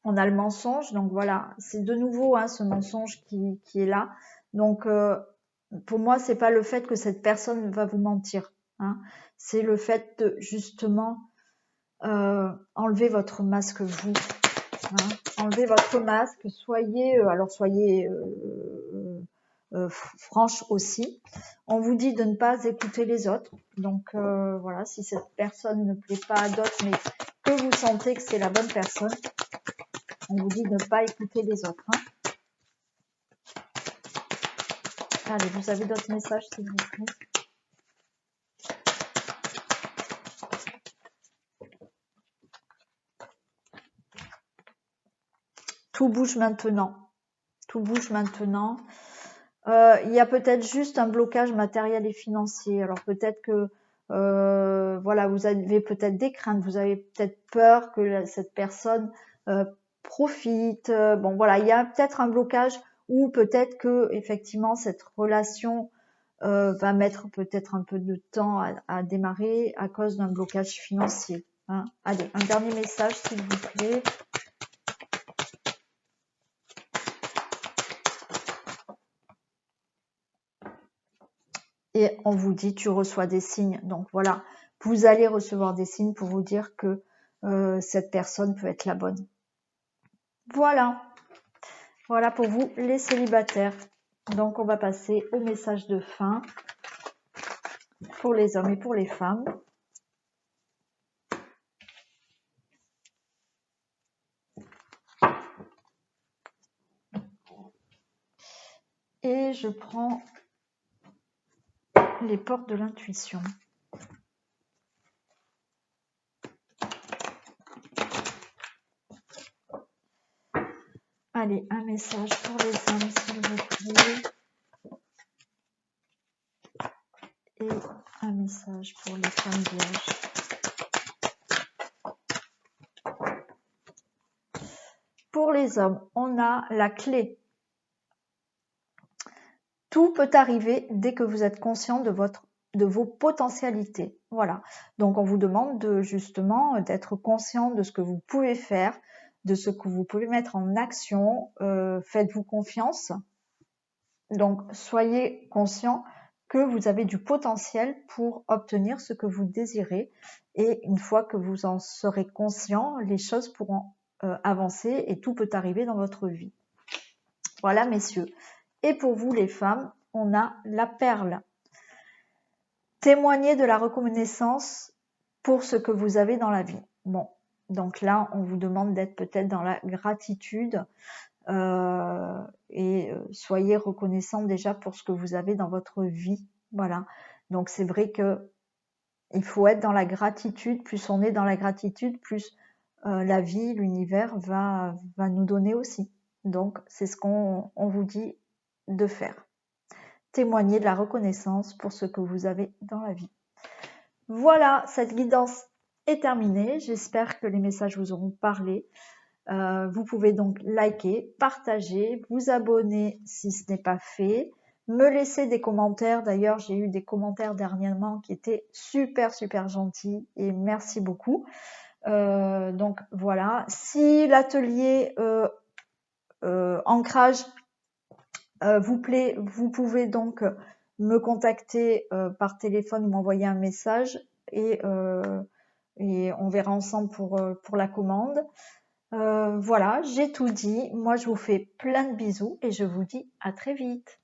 On a le mensonge, donc voilà, c'est de nouveau ce mensonge qui est là. Donc, pour moi, c'est pas le fait que cette personne va vous mentir. Hein. C'est le fait de justement enlever votre masque vous. Hein. Enlevez votre masque, soyez franche aussi. On vous dit de ne pas écouter les autres. Donc voilà, si cette personne ne plaît pas à d'autres, mais que vous sentez que c'est la bonne personne, on vous dit de ne pas écouter les autres. Hein. Allez, vous avez d'autres messages, s'il vous plaît. Tout bouge maintenant. Tout bouge maintenant. Il y a peut-être juste un blocage matériel et financier. Alors peut-être que voilà, vous avez peut-être des craintes, vous avez peut-être peur que cette personne profite. Bon voilà, il y a peut-être un blocage ou peut-être que effectivement cette relation va mettre peut-être un peu de temps à démarrer à cause d'un blocage financier. Hein. Allez, un dernier message s'il vous plaît. Et on vous dit, tu reçois des signes. Donc voilà, vous allez recevoir des signes pour vous dire que cette personne peut être la bonne. Voilà. Voilà pour vous, les célibataires. Donc on va passer au message de fin pour les hommes et pour les femmes. Et je prends les portes de l'intuition. Allez, un message pour les hommes, s'il vous plaît. Et un message pour les femmes vierges. Pour les hommes, on a la clé. Tout peut arriver dès que vous êtes conscient de vos potentialités. Voilà. Donc, on vous demande justement d'être conscient de ce que vous pouvez faire, de ce que vous pouvez mettre en action. Faites-vous confiance. Donc, soyez conscient que vous avez du potentiel pour obtenir ce que vous désirez. Et une fois que vous en serez conscient, les choses pourront avancer et tout peut arriver dans votre vie. Voilà, messieurs. Et pour vous, les femmes, on a la perle. Témoignez de la reconnaissance pour ce que vous avez dans la vie. Bon, donc là, on vous demande d'être peut-être dans la gratitude et soyez reconnaissant déjà pour ce que vous avez dans votre vie. Voilà. Donc c'est vrai que il faut être dans la gratitude. Plus on est dans la gratitude, plus la vie, l'univers va nous donner aussi. Donc c'est ce qu'on vous dit de faire. Témoigner de la reconnaissance pour ce que vous avez dans la vie. Voilà, cette guidance est terminée. J'espère que les messages vous auront parlé. Vous pouvez donc liker, partager, vous abonner si ce n'est pas fait, me laisser des commentaires. D'ailleurs, j'ai eu des commentaires dernièrement qui étaient super gentils et merci beaucoup. Donc voilà, si l'atelier ancrage vous plaît, vous pouvez donc me contacter par téléphone ou m'envoyer un message et on verra ensemble pour la commande. Voilà, j'ai tout dit. Moi, je vous fais plein de bisous et je vous dis à très vite.